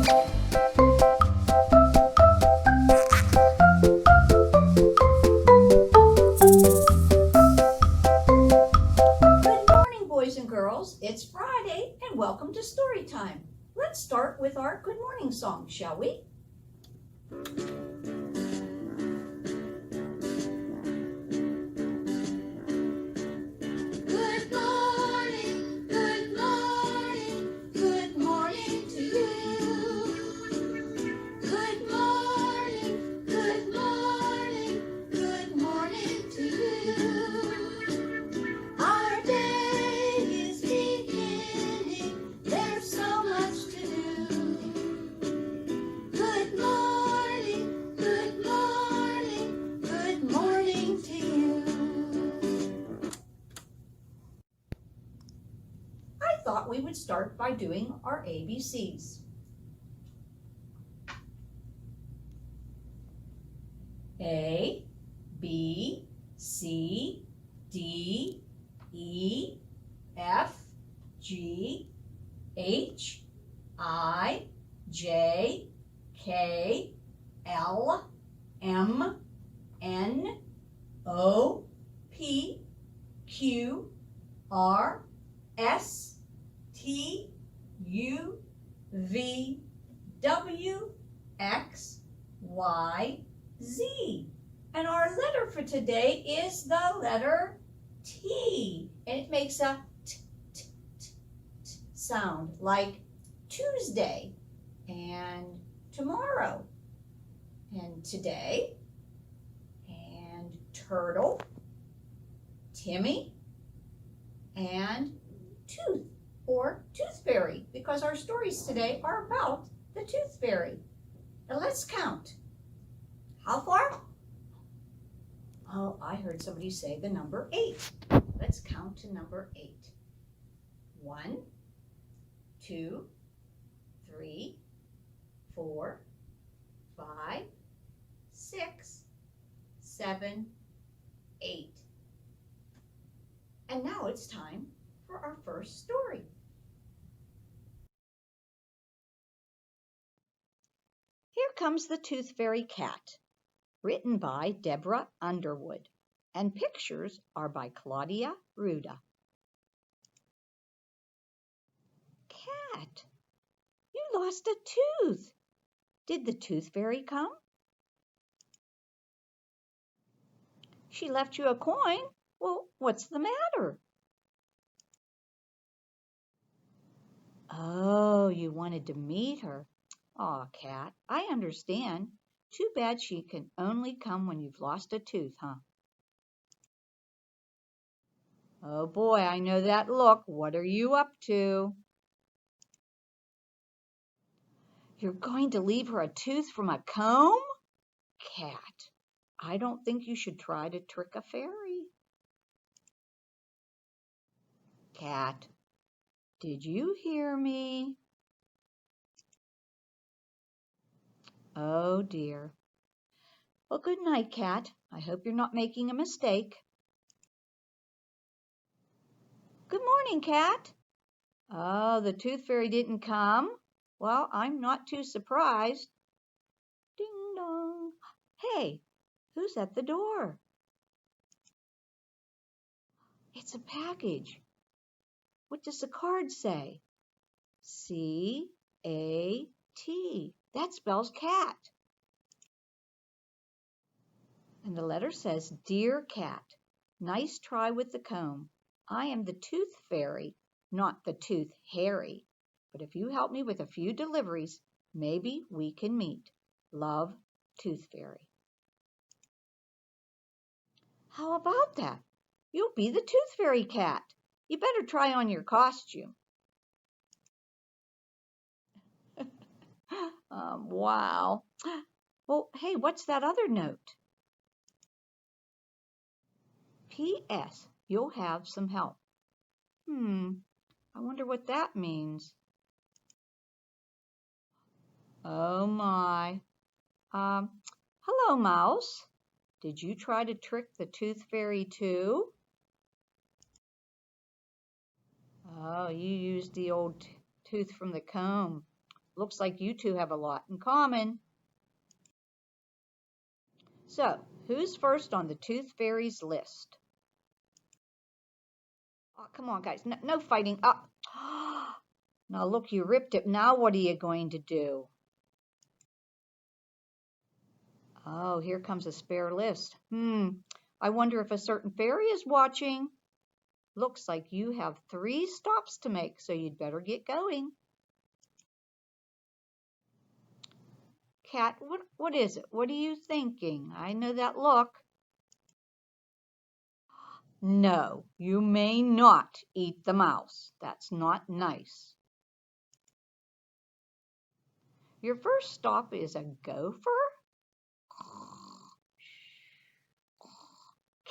Good morning, boys and girls. It's Friday, and welcome to story time. Let's start with our good morning song, shall we? Good morning, good morning, good morning to you. Good morning, good morning, good morning to you. Our day is beginning, there's so much to do. Good morning, good morning, good morning to you. I thought we would start by doing our ABCs. A, B, C, D, E, F, G, H, I, J, K, L, M, N, O, P, Q, R, S, T, U, V, W, X, Y, Z. And our letter for today is the letter T. And it makes a t, t, t, t sound like Tuesday and tomorrow and today and turtle, Timmy, and tooth or tooth fairy, because our stories today are about the tooth fairy. Now let's count. How far? Oh, I heard somebody say the number 8. Let's count to number 8. 1, 2, 3, 4, 5, 6, 7, 8. And now it's time for our first story. Here Comes the Tooth Fairy Cat, written by Deborah Underwood, and pictures are by Claudia Ruda. Cat, you lost a tooth. Did the tooth fairy come? She left you a coin. Well, what's the matter? Oh, you wanted to meet her. Aw, Cat, I understand. Too bad she can only come when you've lost a tooth, huh? Oh boy, I know that look. What are you up to? You're going to leave her a tooth from a comb? Cat, I don't think you should try to trick a fairy. Cat, did you hear me? Oh dear. Well, good night, Cat. I hope you're not making a mistake. Good morning, Cat. Oh, the tooth fairy didn't come? Well, I'm not too surprised. Ding dong. Hey, who's at the door? It's a package. What does the card say? C-A-T. That spells cat. And the letter says, Dear Cat, nice try with the comb. I am the tooth fairy, not the tooth Harry. But if you help me with a few deliveries, maybe we can meet. Love, Tooth Fairy. How about that? You'll be the Tooth Fairy Cat. You better try on your costume. Wow. Well, hey, what's that other note? P.S. You'll have some help. I wonder what that means. Oh my. Hello, Mouse. Did you try to trick the Tooth Fairy too? Oh, you used the old tooth from the comb. Looks like you two have a lot in common. So, who's first on the Tooth Fairy's list? Oh, come on, guys. No fighting. Up. Now, look, you ripped it. Now, what are you going to do? Oh, here comes a spare list. I wonder if a certain fairy is watching. Looks like you have 3 stops to make, so you'd better get going. Cat, what is it? What are you thinking? I know that look. No, you may not eat the mouse. That's not nice. Your first stop is a gopher?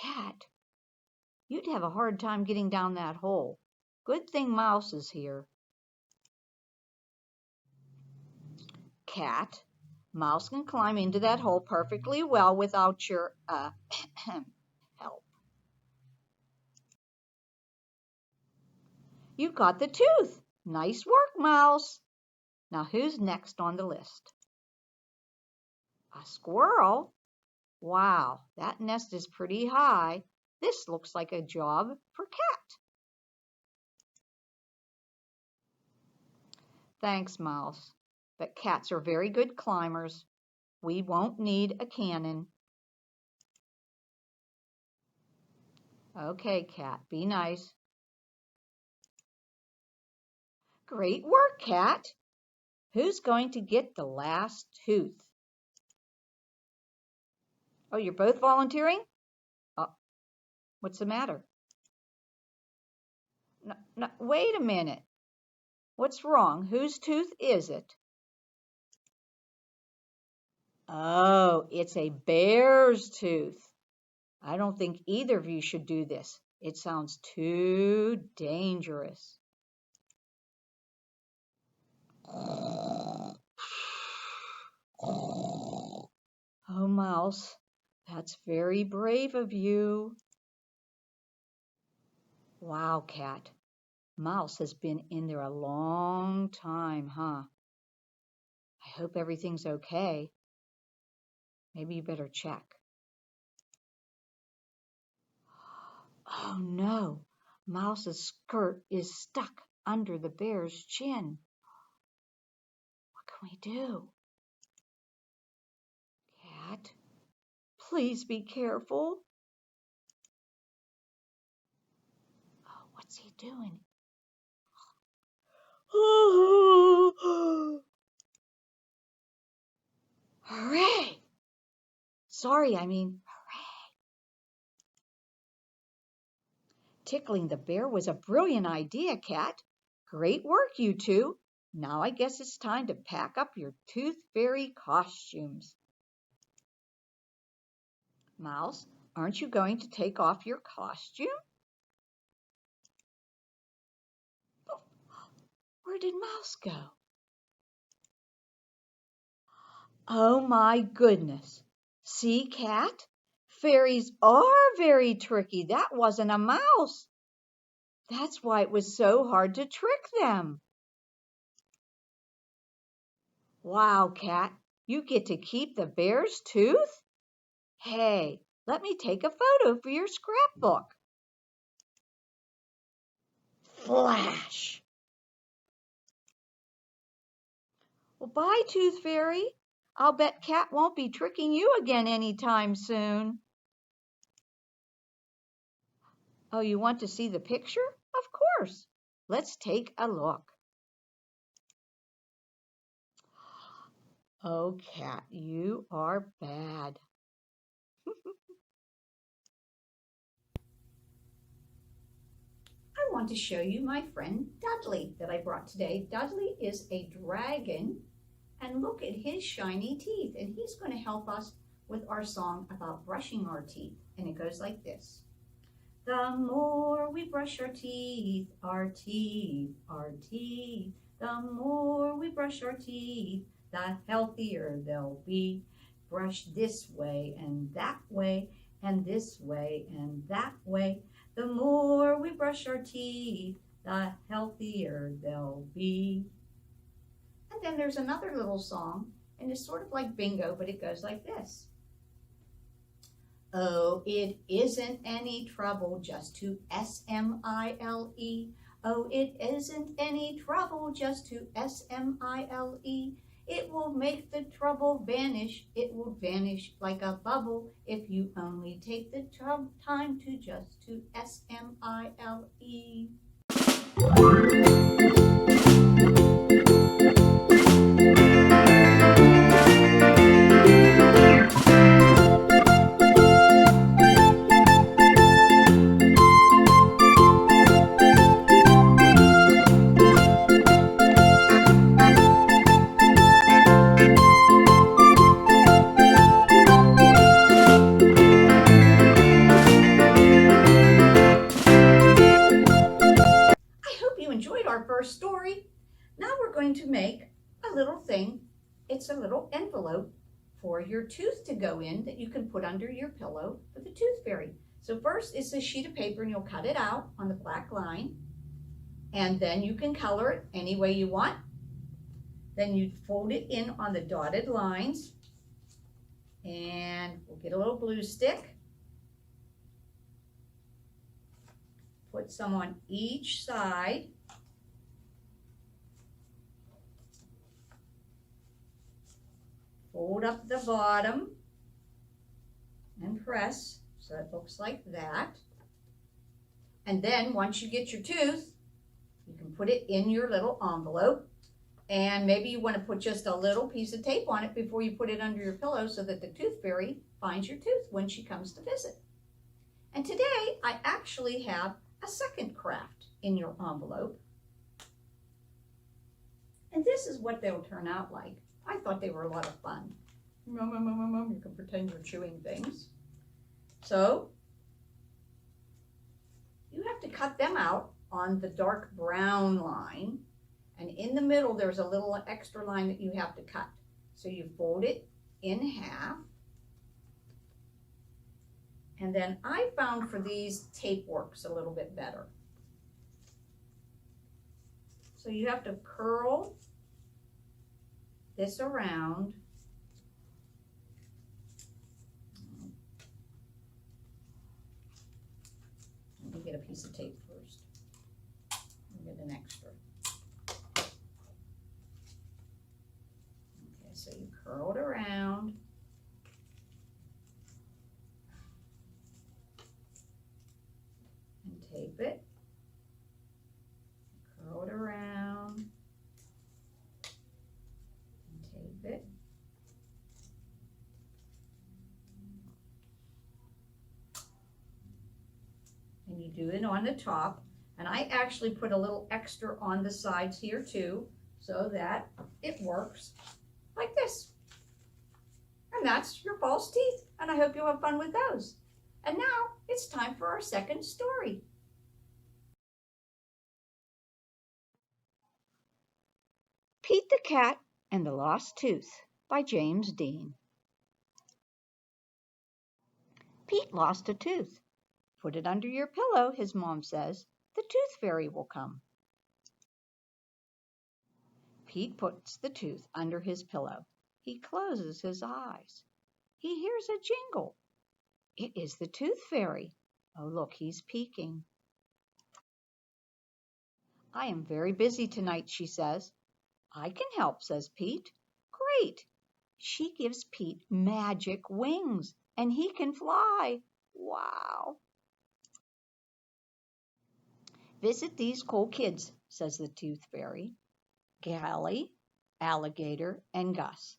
Cat, you'd have a hard time getting down that hole. Good thing Mouse is here. Cat, Mouse can climb into that hole perfectly well without your help. You got the tooth. Nice work, Mouse. Now who's next on the list? A squirrel? Wow, that nest is pretty high. This looks like a job for Cat. Thanks, Mouse. But cats are very good climbers. We won't need a cannon. Okay, Cat, be nice. Great work, Cat. Who's going to get the last tooth? Oh, you're both volunteering? Oh, what's the matter? No, wait a minute. What's wrong? Whose tooth is it? Oh, it's a bear's tooth. I don't think either of you should do this. It sounds too dangerous. Oh, Mouse, that's very brave of you. Wow, Cat. Mouse has been in there a long time, huh? I hope everything's okay. Maybe you better check. Oh no, Mouse's skirt is stuck under the bear's chin. What can we do? Cat, please be careful. Oh, what's he doing? Hooray! Sorry, hooray. Tickling the bear was a brilliant idea, Cat. Great work, you two. Now I guess it's time to pack up your Tooth Fairy costumes. Mouse, aren't you going to take off your costume? Oh, where did Mouse go? Oh my goodness. See, Cat? Fairies are very tricky. That wasn't a mouse. That's why it was so hard to trick them. Wow, Cat, you get to keep the bear's tooth? Hey, let me take a photo for your scrapbook. Flash! Well, bye, Tooth Fairy. I'll bet Cat won't be tricking you again anytime soon. Oh, you want to see the picture? Of course. Let's take a look. Oh, Cat, you are bad. I want to show you my friend Dudley that I brought today. Dudley is a dragon, and look at his shiny teeth, and he's going to help us with our song about brushing our teeth, and it goes like this. The more we brush our teeth, our teeth, our teeth, the more we brush our teeth, the healthier they'll be. Brush this way and that way, and this way and that way. The more we brush our teeth, the healthier they'll be. And then there's another little song, and it's sort of like bingo, but it goes like this. Oh, it isn't any trouble just to smile. Oh, it isn't any trouble just to smile. It will make the trouble vanish. It will vanish like a bubble if you only take the time to just to smile. Enjoyed our first story. Now we're going to make a little thing. It's a little envelope for your tooth to go in that you can put under your pillow for the tooth fairy. So first it's a sheet of paper and you'll cut it out on the black line, and then you can color it any way you want. Then you fold it in on the dotted lines, and we'll get a little glue stick. Put some on each side. Fold up the bottom and press so it looks like that. And then once you get your tooth, you can put it in your little envelope, and maybe you want to put just a little piece of tape on it before you put it under your pillow so that the tooth fairy finds your tooth when she comes to visit. And today I actually have a second craft in your envelope. And this is what they'll turn out like. I thought they were a lot of fun. You can pretend you're chewing things. So you have to cut them out on the dark brown line. And in the middle, there's a little extra line that you have to cut. So you fold it in half. And then I found for these, tape works a little bit better. So you have to curl this around. Let me get a piece of tape first. I'll get an extra. Okay, so you curl it around. And tape it. Curl it around. It. And you do it on the top, and I actually put a little extra on the sides here too so that it works like this. And that's your false teeth, and I hope you have fun with those. And now it's time for our second story. Pete the Cat and the Lost Tooth by James Dean. Pete lost a tooth. Put it under your pillow, his mom says. The tooth fairy will come. Pete puts the tooth under his pillow. He closes his eyes. He hears a jingle. It is the tooth fairy. Oh, look, he's peeking. I am very busy tonight, she says. I can help, says Pete. Great. She gives Pete magic wings, and he can fly. Wow. Visit these cool kids, says the tooth fairy. Callie, Alligator, and Gus.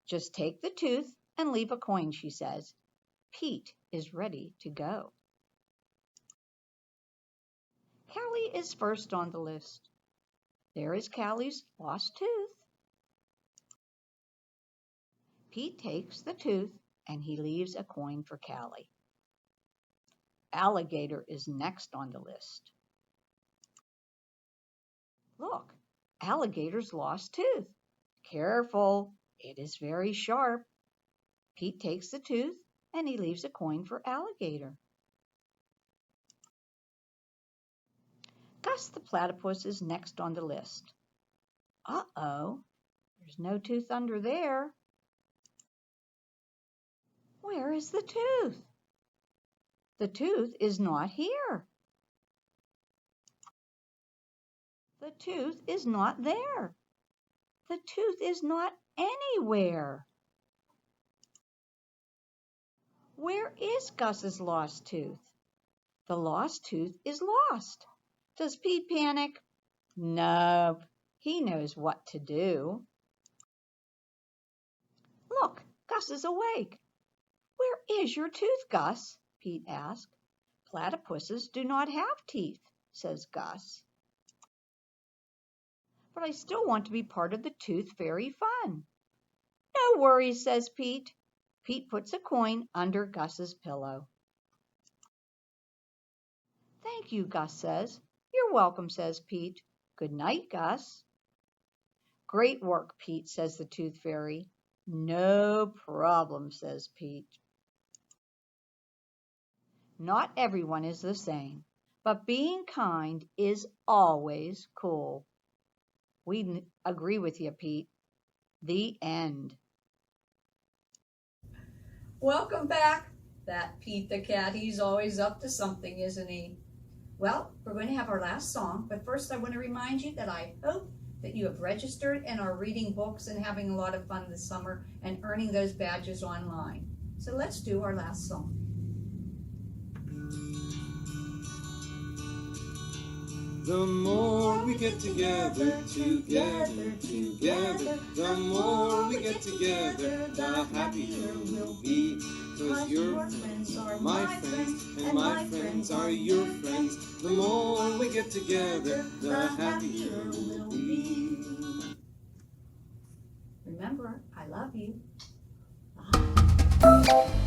Just take the tooth and leave a coin, she says. Pete is ready to go. Callie is first on the list. There is Callie's lost tooth. Pete takes the tooth and he leaves a coin for Callie. Alligator is next on the list. Look, Alligator's lost tooth. Careful, it is very sharp. Pete takes the tooth and he leaves a coin for Alligator. Gus the Platypus is next on the list. Uh-oh, There's no tooth under there. Where is the tooth? The tooth is not here. The tooth is not there. The tooth is not anywhere. Where is Gus's lost tooth? The lost tooth is lost. Does Pete panic? Nope. He knows what to do. Look, Gus is awake. Where is your tooth, Gus? Pete asked. Platypuses do not have teeth, says Gus. But I still want to be part of the Tooth Fairy fun. No worries, says Pete. Pete puts a coin under Gus's pillow. Thank you, Gus says. You're welcome, says Pete. Good night, Gus. Great work, Pete, says the Tooth Fairy. No problem, says Pete. Not everyone is the same, but being kind is always cool. We agree with you, Pete. The end. Welcome back. That Pete the cat, he's always up to something, isn't he? Well, we're going to have our last song, but first I want to remind you that I hope that you have registered and are reading books and having a lot of fun this summer and earning those badges online. So let's do our last song. The more we get together, the more we get together, the happier we'll be. 'Cause your friends are my friends, and my friends are your friends. The more we get together, the happier we'll be. Remember, I love you. Bye.